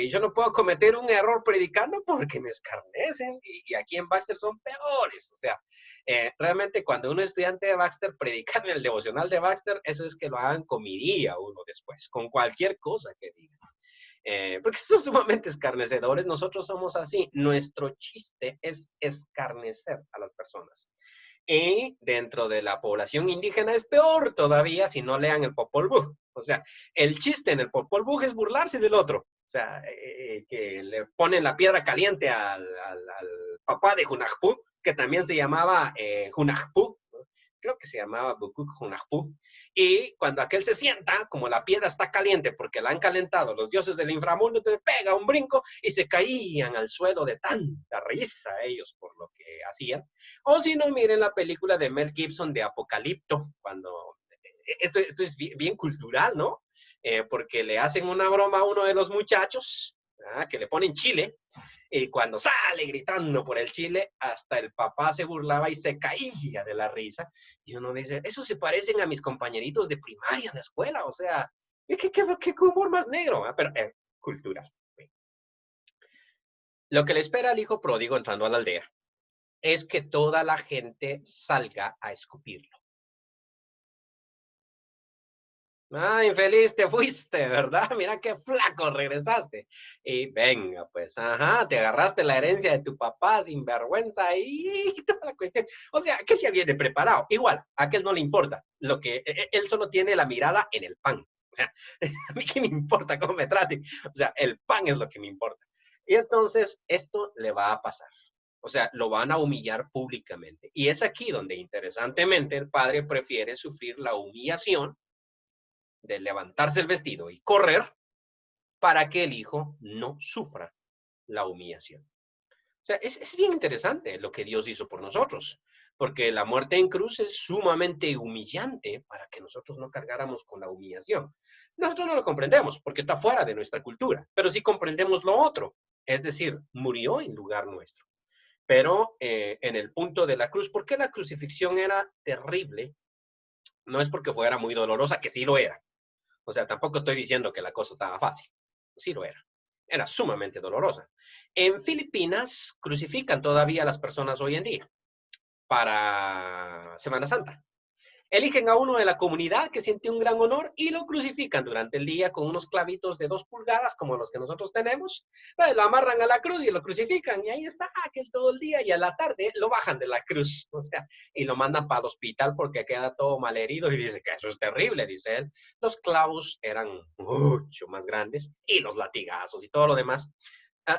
yo no puedo cometer un error predicando porque me escarnecen. Y aquí en Baxter son peores. O sea, realmente cuando uno es estudiante de Baxter predica en el devocional de Baxter, eso es que lo hagan comidía uno después, con cualquier cosa que diga. Porque son sumamente escarnecedores, nosotros somos así. Nuestro chiste es escarnecer a las personas. Y dentro de la población indígena es peor todavía si no lean el Popol Vuh. O sea, el chiste en el Popol Vuh es burlarse del otro. O sea, que le ponen la piedra caliente al papá de Hunahpu, que también se llamaba Hunahpu, ¿no? Creo que se llamaba Bukuk Hunahpu. Y cuando aquel se sienta, como la piedra está caliente porque la han calentado los dioses del inframundo, te pega un brinco y se caían al suelo de tanta risa ellos por lo que hacían. O si no, miren la película de Mel Gibson de Apocalipto, cuando esto es bien cultural, ¿no? Porque le hacen una broma a uno de los muchachos, que le ponen chile, Y cuando sale gritando por el chile, hasta el papá se burlaba y se caía de la risa. Y uno dice, eso se parecen a mis compañeritos de primaria en la escuela. O sea, ¿qué humor más negro? Pero cultural. Lo que le espera al hijo pródigo entrando a la aldea es que toda la gente salga a escupirlo. Ah, infeliz te fuiste, ¿verdad? Mira qué flaco regresaste. Y venga, pues, ajá, te agarraste la herencia de tu papá sin vergüenza y toda la cuestión. O sea, aquel ya viene preparado. Igual, a aquel no le importa. Él solo tiene la mirada en el pan. O sea, a mí qué me importa cómo me trate. O sea, el pan es lo que me importa. Y entonces esto le va a pasar. O sea, lo van a humillar públicamente. Y es aquí donde, interesantemente, el padre prefiere sufrir la humillación de levantarse el vestido y correr para que el hijo no sufra la humillación. O sea, es bien interesante lo que Dios hizo por nosotros, porque la muerte en cruz es sumamente humillante para que nosotros no cargáramos con la humillación. Nosotros no lo comprendemos porque está fuera de nuestra cultura, pero sí comprendemos lo otro, es decir, murió en lugar nuestro. Pero en el punto de la cruz, ¿por qué la crucifixión era terrible? No es porque fuera muy dolorosa, que sí lo era. O sea, tampoco estoy diciendo que la cosa estaba fácil. Sí lo era. Era sumamente dolorosa. En Filipinas crucifican todavía a las personas hoy en día para Semana Santa. Eligen a uno de la comunidad que siente un gran honor y lo crucifican durante el día con unos clavitos de 2 pulgadas como los que nosotros tenemos. Entonces, lo amarran a la cruz y lo crucifican y ahí está aquel todo el día y a la tarde lo bajan de la cruz, o sea, y lo mandan para el hospital porque queda todo malherido y dice que eso es terrible, dice él. Los clavos eran mucho más grandes y los latigazos y todo lo demás.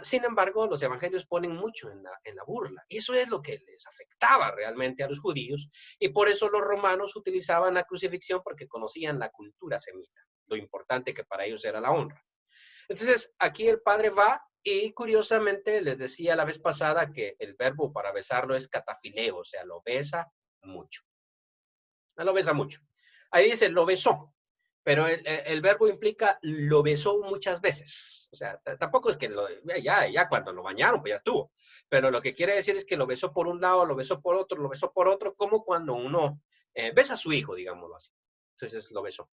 Sin embargo, los evangelios ponen mucho en la burla y eso es lo que les afectaba realmente a los judíos y por eso los romanos utilizaban la crucifixión porque conocían la cultura semita, lo importante que para ellos era la honra. Entonces, aquí el padre va y curiosamente les decía la vez pasada que el verbo para besarlo es catafileo, o sea, lo besa mucho. Lo besa mucho. Ahí dice, lo besó, pero el verbo implica lo besó muchas veces. O sea, tampoco es que ya cuando lo bañaron, pues ya estuvo. Pero lo que quiere decir es que lo besó por un lado, lo besó por otro, lo besó por otro, como cuando uno besa a su hijo, digámoslo así. Entonces lo besó.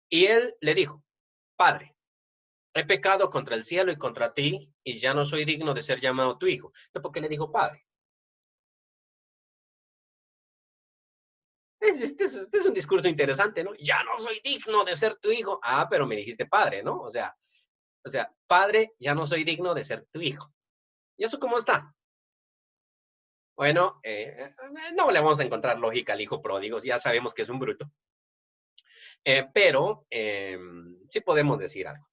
Y él le dijo, Padre, he pecado contra el cielo y contra ti, y ya no soy digno de ser llamado tu hijo. ¿Por qué le dijo Padre? Este es un discurso interesante, ¿no? Ya no soy digno de ser tu hijo. Ah, pero me dijiste padre, ¿no? O sea, padre, ya no soy digno de ser tu hijo. ¿Y eso cómo está? Bueno, no le vamos a encontrar lógica al hijo pródigo, ya sabemos que es un bruto. Pero sí podemos decir algo.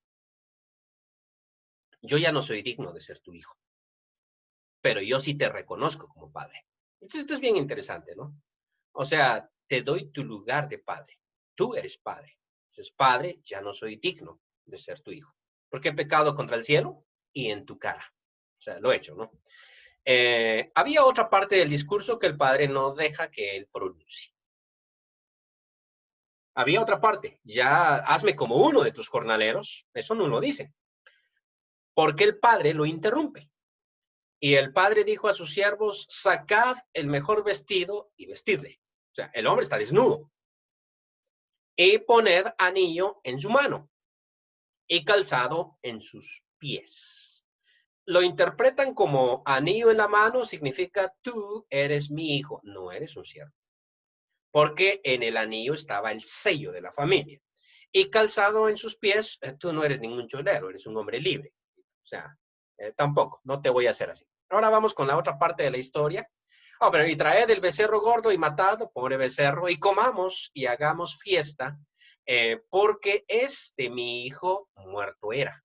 Yo ya no soy digno de ser tu hijo, pero yo sí te reconozco como padre. Esto es bien interesante, ¿no? O sea, te doy tu lugar de padre. Tú eres padre. Entonces, padre, ya no soy digno de ser tu hijo. Porque he pecado contra el cielo y en tu cara. O sea, lo he hecho, ¿no? Había otra parte del discurso que el padre no deja que él pronuncie. Había otra parte. Ya hazme como uno de tus jornaleros. Eso no lo dice. Porque el padre lo interrumpe. Y el padre dijo a sus siervos, sacad el mejor vestido y vestidle. O sea, el hombre está desnudo. Y poned anillo en su mano y calzado en sus pies. Lo interpretan como anillo en la mano significa tú eres mi hijo, no eres un siervo. Porque en el anillo estaba el sello de la familia. Y calzado en sus pies, tú no eres ningún cholero, eres un hombre libre. O sea, tampoco, no te voy a hacer así. Ahora vamos con la otra parte de la historia. Pero y traed el becerro gordo y matadlo, pobre becerro, y comamos y hagamos fiesta, porque mi hijo muerto era,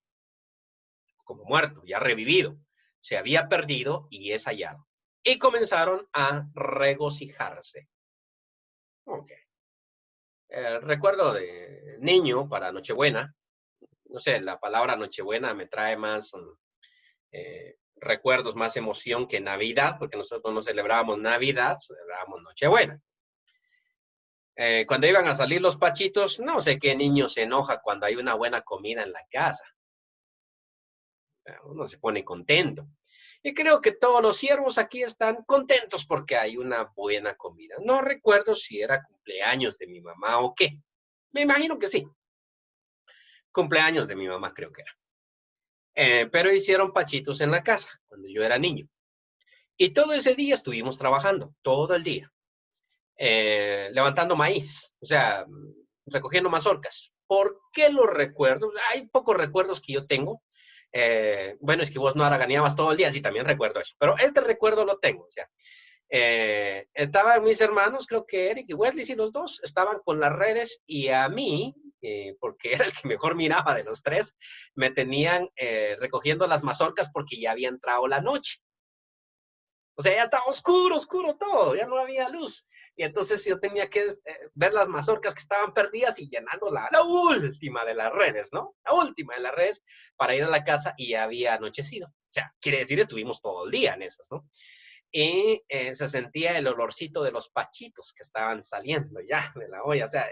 como muerto, ya revivido, se había perdido y es hallado. Y comenzaron a regocijarse. Ok. Recuerdo de niño para Nochebuena, no sé, la palabra Nochebuena me trae más recuerdos, más emoción que Navidad, porque nosotros no celebrábamos Navidad, celebrábamos Nochebuena. Cuando iban a salir los pachitos, no sé qué niño se enoja cuando hay una buena comida en la casa. Uno se pone contento. Y creo que todos los siervos aquí están contentos porque hay una buena comida. No recuerdo si era cumpleaños de mi mamá o qué. Me imagino que sí. Cumpleaños de mi mamá creo que era. Pero hicieron pachitos en la casa cuando yo era niño. Y todo ese día estuvimos trabajando, todo el día, levantando maíz, o sea, recogiendo mazorcas. ¿Por qué lo recuerdo? Hay pocos recuerdos que yo tengo. Bueno, es que vos no haraganeabas todo el día, sí, también recuerdo eso. Pero este recuerdo lo tengo, o sea, estaban mis hermanos, creo que Eric y Wesley, sí, los dos, estaban con las redes y a mí, porque era el que mejor miraba de los tres, me tenían recogiendo las mazorcas porque ya había entrado la noche. O sea, ya estaba oscuro, oscuro todo, ya no había luz. Y entonces yo tenía que ver las mazorcas que estaban perdidas y llenando la última de las redes, ¿no? La última de las redes para ir a la casa y ya había anochecido. O sea, quiere decir, estuvimos todo el día en esas, ¿no? Y se sentía el olorcito de los pachitos que estaban saliendo ya de la olla, o sea,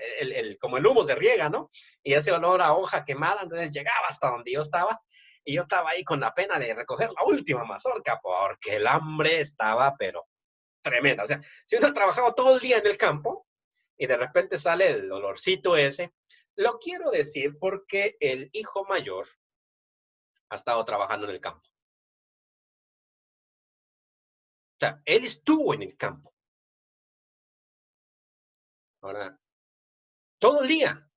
como el humo se riega, ¿no? Y ese olor a hoja quemada, entonces llegaba hasta donde yo estaba, y yo estaba ahí con la pena de recoger la última mazorca, porque el hambre estaba, pero tremenda, o sea, si uno ha trabajado todo el día en el campo, y de repente sale el olorcito ese, lo quiero decir porque el hijo mayor ha estado trabajando en el campo. O sea, él estuvo en el campo. Ahora, todo el día.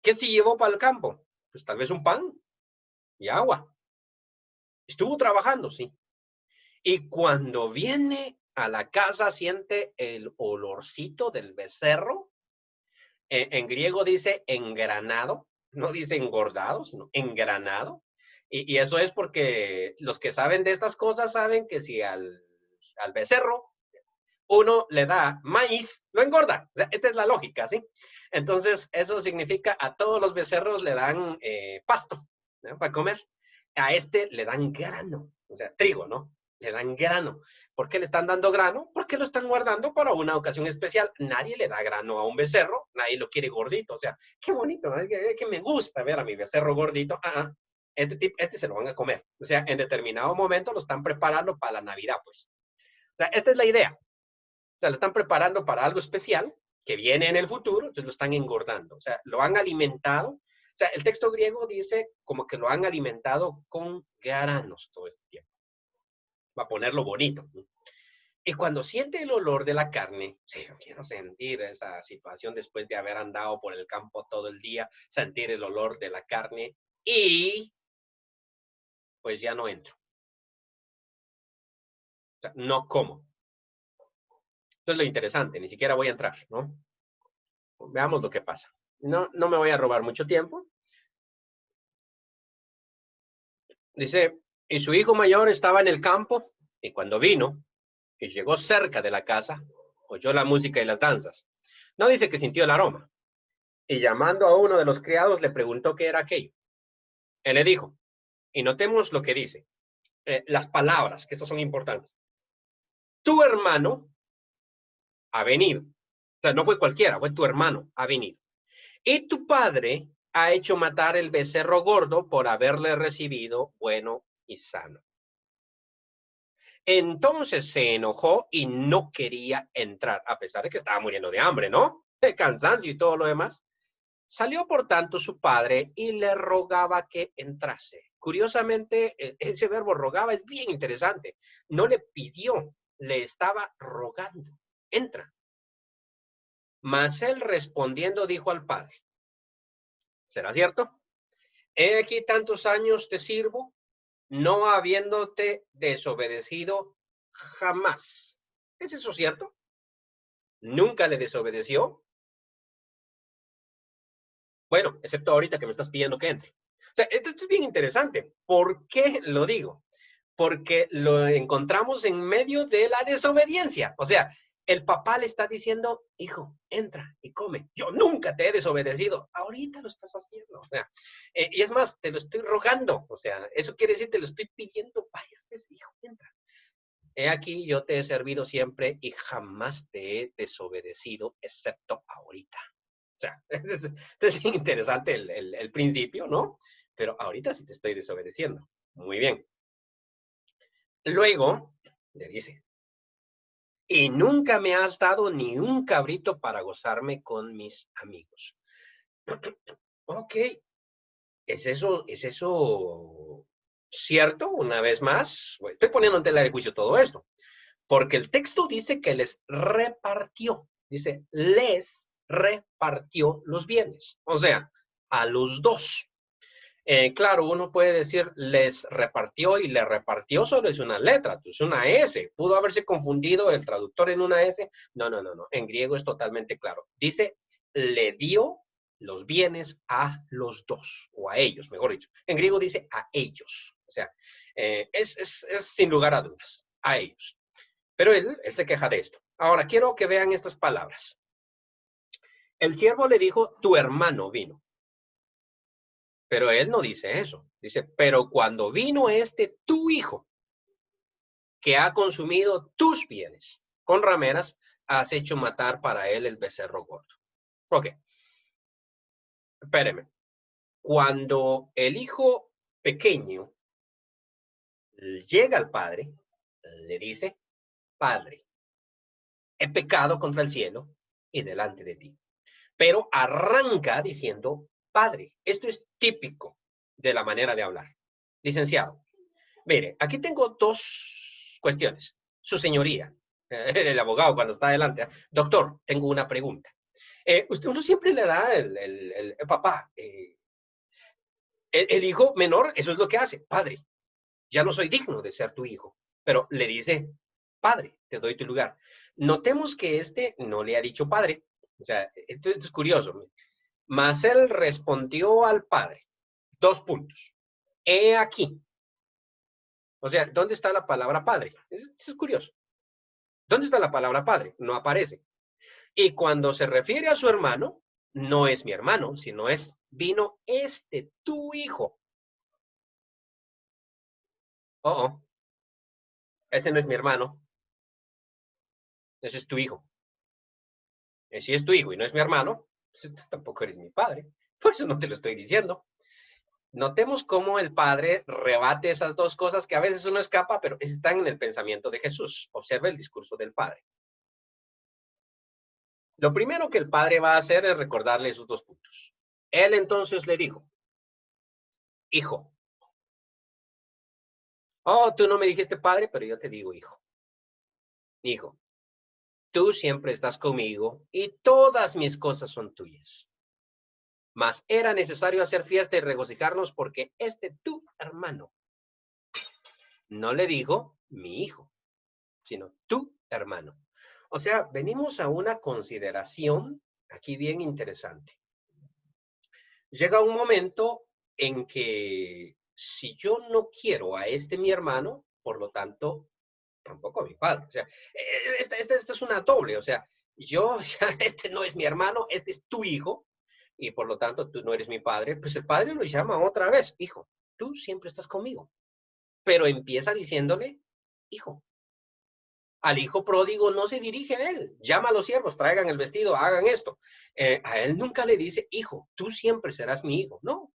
¿Qué se llevó para el campo? Pues tal vez un pan y agua. Estuvo trabajando, sí. Y cuando viene a la casa siente el olorcito del becerro. En griego dice engranado, no dice engordado, sino engranado. Y eso es porque los que saben de estas cosas saben que si al becerro uno le da maíz, lo engorda. O sea, esta es la lógica, ¿sí? Entonces, eso significa a todos los becerros le dan pasto, ¿no? Para comer. A este le dan grano, o sea, trigo, ¿no? Le dan grano. ¿Por qué le están dando grano? Porque lo están guardando para una ocasión especial. Nadie le da grano a un becerro, nadie lo quiere gordito. O sea, qué bonito, ¿no? Es que me gusta ver a mi becerro gordito. Este se lo van a comer. O sea, en determinado momento lo están preparando para la Navidad, pues. O sea, esta es la idea. O sea, lo están preparando para algo especial que viene en el futuro, entonces lo están engordando. O sea, lo han alimentado. O sea, el texto griego dice como que lo han alimentado con granos todo este tiempo. Va a ponerlo bonito, ¿no? Y cuando siente el olor de la carne, sí, yo quiero sentir esa situación después de haber andado por el campo todo el día, sentir el olor de la carne y pues ya no entro. O sea, no como. Esto es lo interesante, ni siquiera voy a entrar, ¿no? Veamos lo que pasa. No me voy a robar mucho tiempo. Dice, y su hijo mayor estaba en el campo, y cuando vino, y llegó cerca de la casa, oyó la música y las danzas. No dice que sintió el aroma. Y llamando a uno de los criados, le preguntó qué era aquello. Él le dijo, y notemos lo que dice, las palabras, que estas son importantes. Tu hermano ha venido. O sea, no fue cualquiera, fue tu hermano, ha venido. Y tu padre ha hecho matar el becerro gordo por haberle recibido bueno y sano. Entonces se enojó y no quería entrar, a pesar de que estaba muriendo de hambre, ¿no? De cansancio y todo lo demás. Salió por tanto su padre y le rogaba que entrase. Curiosamente, ese verbo rogaba es bien interesante. No le pidió, le estaba rogando. Entra. Mas él respondiendo dijo al padre, ¿será cierto? He aquí tantos años te sirvo, no habiéndote desobedecido jamás. ¿Es eso cierto? Nunca le desobedeció. Bueno, excepto ahorita que me estás pidiendo que entre. O sea, esto es bien interesante. ¿Por qué lo digo? Porque lo encontramos en medio de la desobediencia. O sea, el papá le está diciendo, hijo, entra y come. Yo nunca te he desobedecido. Ahorita lo estás haciendo. O sea, y es más, te lo estoy rogando. O sea, eso quiere decir, te lo estoy pidiendo varias veces. Hijo, entra. He aquí, yo te he servido siempre y jamás te he desobedecido, excepto ahorita. O sea, es bien interesante el principio, ¿no? pero ahorita sí te estoy desobedeciendo. Muy bien. Luego, le dice, y nunca me has dado ni un cabrito para gozarme con mis amigos. Ok, es eso cierto? Una vez más, estoy poniendo en tela de juicio todo esto, porque el texto dice que les repartió, dice, les repartió los bienes, o sea, a los dos. Claro, uno puede decir les repartió y le repartió solo es una letra, es una S. ¿Pudo haberse confundido el traductor en una S? No, no, no, no. En griego es totalmente claro. Dice, le dio los bienes a los dos, o a ellos, mejor dicho. En griego dice a ellos. O sea, es sin lugar a dudas, a ellos. Pero él se queja de esto. Ahora, quiero que vean estas palabras. El siervo le dijo, tu hermano vino. Pero él no dice eso. Dice, pero cuando vino tu hijo, que ha consumido tus bienes, con rameras, has hecho matar para él el becerro gordo. Ok, espéreme. Cuando el hijo pequeño llega al padre, le dice, padre, he pecado contra el cielo y delante de ti. Pero arranca diciendo, padre. Esto es típico de la manera de hablar. Licenciado, mire, aquí tengo dos cuestiones. Su señoría, el abogado cuando está adelante. Doctor, tengo una pregunta. Uno siempre le da el papá, el hijo menor, eso es lo que hace. Padre, ya no soy digno de ser tu hijo. Pero le dice, padre, te doy tu lugar. Notemos que no le ha dicho padre. O sea, esto es curioso. Mas él respondió al padre. 2 puntos. He aquí. O sea, ¿dónde está la palabra padre? Eso es curioso. ¿Dónde está la palabra padre? No aparece. Y cuando se refiere a su hermano, no es mi hermano, sino vino tu hijo. Oh, ese no es mi hermano, ese es tu hijo. Si es tu hijo y no es mi hermano, pues tampoco eres mi padre. Por eso no te lo estoy diciendo. Notemos cómo el padre rebate esas dos cosas que a veces uno escapa, pero están en el pensamiento de Jesús. Observa el discurso del padre. Lo primero que el padre va a hacer es recordarle esos 2 puntos. Él entonces le dijo, hijo. Oh, tú no me dijiste padre, pero yo te digo hijo. Hijo, tú siempre estás conmigo y todas mis cosas son tuyas. Mas era necesario hacer fiesta y regocijarnos porque tu hermano no le dijo mi hijo, sino tu hermano. O sea, venimos a una consideración aquí bien interesante. Llega un momento en que si yo no quiero a mi hermano, por lo tanto, tampoco a mi padre. O sea, esta es una doble. O sea, yo, ya, no es mi hermano, es tu hijo, y por lo tanto tú no eres mi padre. Pues el padre lo llama otra vez, hijo, tú siempre estás conmigo. Pero empieza diciéndole, hijo. Al hijo pródigo no se dirige a él. Llama a los siervos, traigan el vestido, hagan esto. A él nunca le dice, hijo, tú siempre serás mi hijo. No,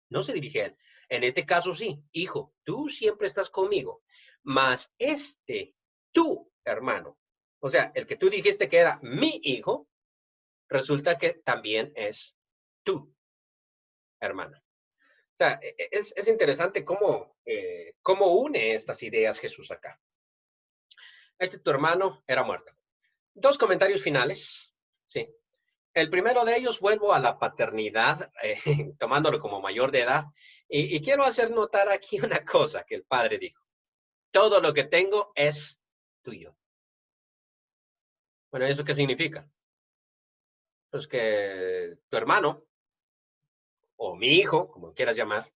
no se dirige a él. En este caso sí, hijo, tú siempre estás conmigo. Mas tu hermano, o sea, el que tú dijiste que era mi hijo, resulta que también es tu hermano. O sea, es interesante cómo une estas ideas Jesús acá. Tu hermano era muerto. 2 comentarios finales, sí. El primero de ellos, vuelvo a la paternidad, tomándolo como mayor de edad, y quiero hacer notar aquí una cosa que el padre dijo. Todo lo que tengo es tuyo. Bueno, ¿eso qué significa? Pues que tu hermano, o mi hijo, como quieras llamar,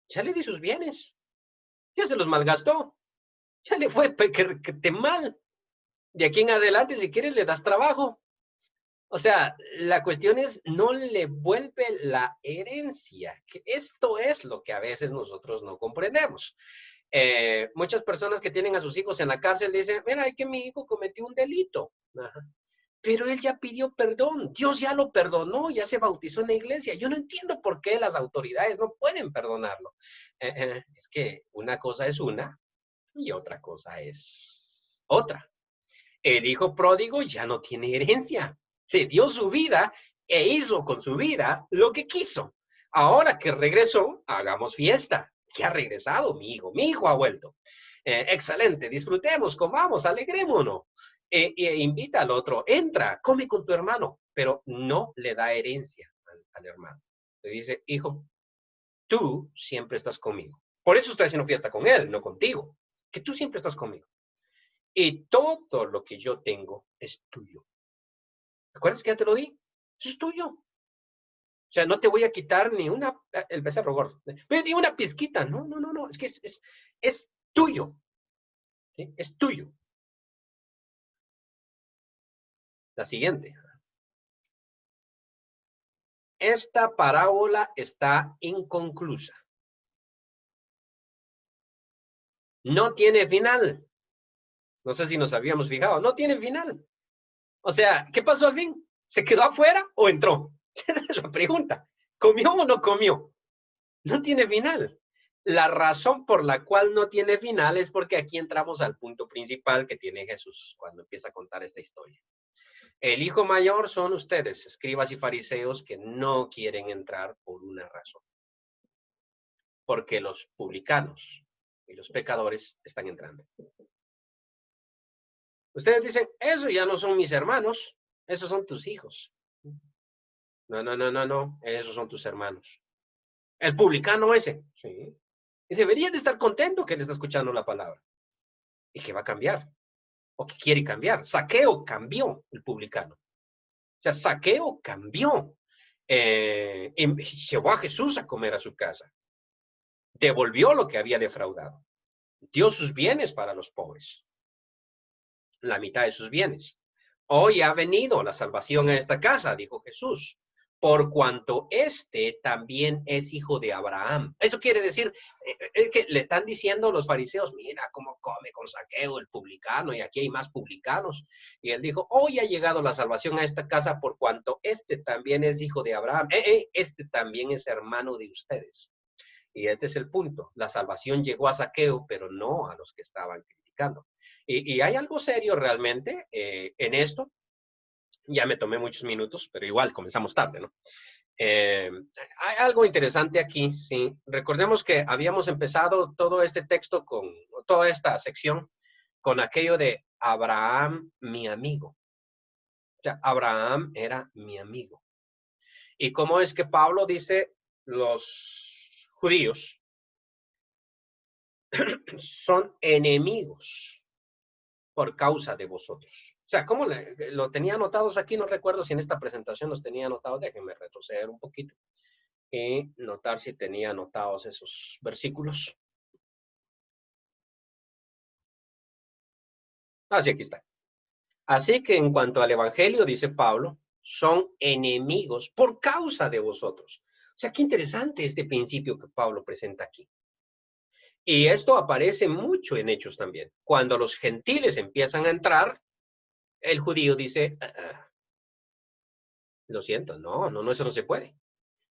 ya le di sus bienes, ya se los malgastó, ya le fue que mal. De aquí en adelante, si quieres, le das trabajo. O sea, la cuestión es, no le vuelve la herencia, que esto es lo que a veces nosotros no comprendemos. Muchas personas que tienen a sus hijos en la cárcel dicen, mira, es que mi hijo cometió un delito. Ajá. pero él ya pidió perdón. Dios ya lo perdonó, ya se bautizó en la iglesia. Yo no entiendo por qué las autoridades no pueden perdonarlo. Es que una cosa es una y otra cosa es otra. El hijo pródigo ya no tiene herencia. Se dio su vida e hizo con su vida lo que quiso. Ahora que regresó, hagamos fiesta. Ya ha regresado mi hijo ha vuelto. Excelente, disfrutemos, comamos, alegrémonos. Invita al otro, entra, come con tu hermano, pero no le da herencia al hermano. Le dice, hijo, tú siempre estás conmigo. Por eso estoy haciendo fiesta con él, no contigo. Que tú siempre estás conmigo. Y todo lo que yo tengo es tuyo. ¿Recuerdas que ya te lo di? Eso es tuyo. O sea, no te voy a quitar ni una, el becerro gordo, ni una pizquita. No, no, no, no. Es que es tuyo. ¿Sí? Es tuyo. La siguiente. Esta parábola está inconclusa. No tiene final. No sé si nos habíamos fijado. No tiene final. O sea, ¿qué pasó al fin? ¿Se quedó afuera o entró? Esa es la pregunta. ¿Comió o no comió? No tiene final. La razón por la cual no tiene final es porque aquí entramos al punto principal que tiene Jesús cuando empieza a contar esta historia. El hijo mayor son ustedes, escribas y fariseos, que no quieren entrar por una razón. Porque los publicanos y los pecadores están entrando. Ustedes dicen, eso ya no son mis hermanos, esos son tus hijos. No, no, no, no, no, esos son tus hermanos. El publicano ese, sí. Y deberías de estar contento que él está escuchando la palabra. Y que va a cambiar. O que quiere cambiar. Saqueo cambió el publicano. O sea, Saqueo cambió. Llevó a Jesús a comer a su casa. Devolvió lo que había defraudado. Dio sus bienes para los pobres. La mitad de sus bienes. Hoy ha venido la salvación a esta casa, dijo Jesús, por cuanto este también es hijo de Abraham. Eso quiere decir que le están diciendo los fariseos, mira cómo come con Saqueo el publicano, y aquí hay más publicanos. Y él dijo, hoy ha llegado la salvación a esta casa por cuanto este también es hijo de Abraham. Este también es hermano de ustedes. Y este es el punto. La salvación llegó a Saqueo, pero no a los que estaban criticando. Y hay algo serio realmente en esto. Ya me tomé muchos minutos, pero igual comenzamos tarde, ¿no? Hay algo interesante aquí, sí. Recordemos que habíamos empezado todo este texto toda esta sección con aquello de Abraham, mi amigo. O sea, Abraham era mi amigo. ¿Y cómo es que Pablo dice los judíos son enemigos por causa de vosotros? O sea, ¿cómo lo tenía anotados aquí? No recuerdo si en esta presentación los tenía anotados. Déjenme retroceder un poquito y notar si tenía anotados esos versículos. Sí, aquí está. Así que en cuanto al Evangelio, dice Pablo, son enemigos por causa de vosotros. O sea, qué interesante este principio que Pablo presenta aquí. Y esto aparece mucho en Hechos también. Cuando los gentiles empiezan a entrar, el judío dice, lo siento, no, eso no se puede.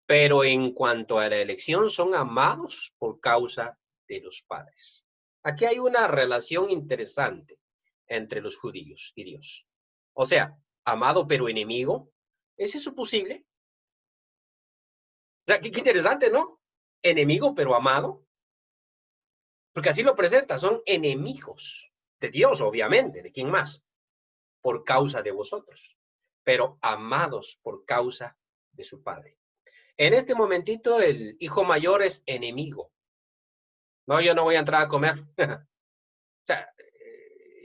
Pero en cuanto a la elección, son amados por causa de los padres. Aquí hay una relación interesante entre los judíos y Dios. O sea, amado pero enemigo, ¿es eso posible? O sea, qué interesante, ¿no? Enemigo pero amado, porque así lo presenta, son enemigos de Dios, obviamente, ¿de quién más? Por causa de vosotros, pero amados por causa de su padre. En este momentito, el hijo mayor es enemigo. No, yo no voy a entrar a comer. O sea,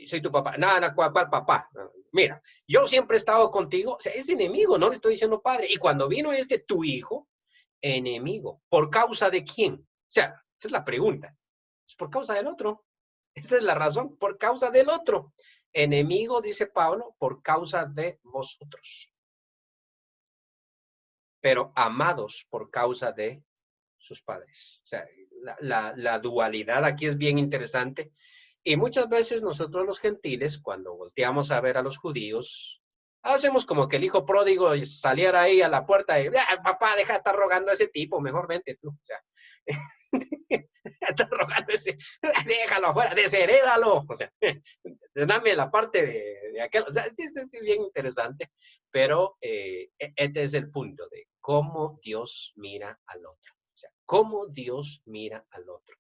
soy tu papá. Nada, ¿cuál papá? Mira, yo siempre he estado contigo. O sea, es enemigo, no le estoy diciendo padre. Y cuando vino tu hijo, enemigo. ¿Por causa de quién? O sea, esa es la pregunta. Es por causa del otro. Esa es la razón, por causa del otro. Enemigo, dice Pablo, por causa de vosotros. Pero amados por causa de sus padres. O sea, la dualidad aquí es bien interesante. Y muchas veces nosotros los gentiles, cuando volteamos a ver a los judíos, Hacemos como que el hijo pródigo saliera ahí a la puerta y, "Ah, papá, deja de estar rogando a ese tipo, mejor vente tú". O sea, está rogando ese, déjalo afuera, desherédalo. O sea, dame la parte de aquel. O sea, sí, sí, bien interesante, pero este es el punto de cómo Dios mira al otro. O sea, cómo Dios mira al otro.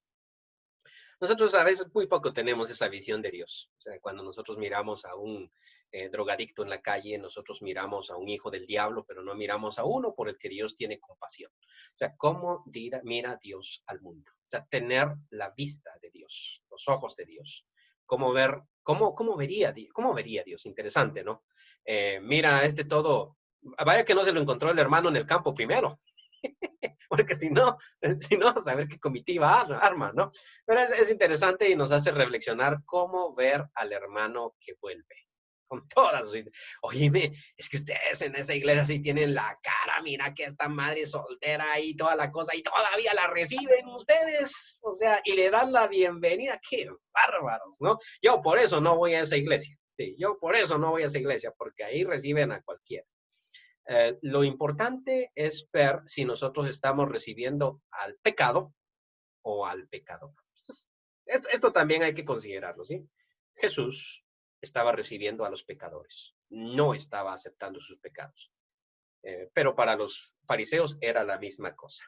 Nosotros a veces muy poco tenemos esa visión de Dios. O sea, cuando nosotros miramos a un drogadicto en la calle, nosotros miramos a un hijo del diablo, pero no miramos a uno por el que Dios tiene compasión. O sea, ¿cómo mira Dios al mundo? O sea, tener la vista de Dios, los ojos de Dios. ¿Cómo ver, cómo vería Dios? Interesante, ¿no? Mira, este todo, vaya que no se lo encontró el hermano en el campo primero. Porque si no, saber qué comitiva arma, ¿no? Pero es interesante y nos hace reflexionar cómo ver al hermano que vuelve. Con todas sus... Oíme, es que ustedes en esa iglesia sí tienen la cara, mira que esta madre soltera y toda la cosa, y todavía la reciben ustedes, o sea, y le dan la bienvenida, qué bárbaros, ¿no? Yo por eso no voy a esa iglesia, sí, yo por eso no voy a esa iglesia, porque ahí reciben a cualquiera. Lo importante es ver si nosotros estamos recibiendo al pecado o al pecador. Esto también hay que considerarlo, ¿sí? Jesús estaba recibiendo a los pecadores, no estaba aceptando sus pecados. Pero para los fariseos era la misma cosa.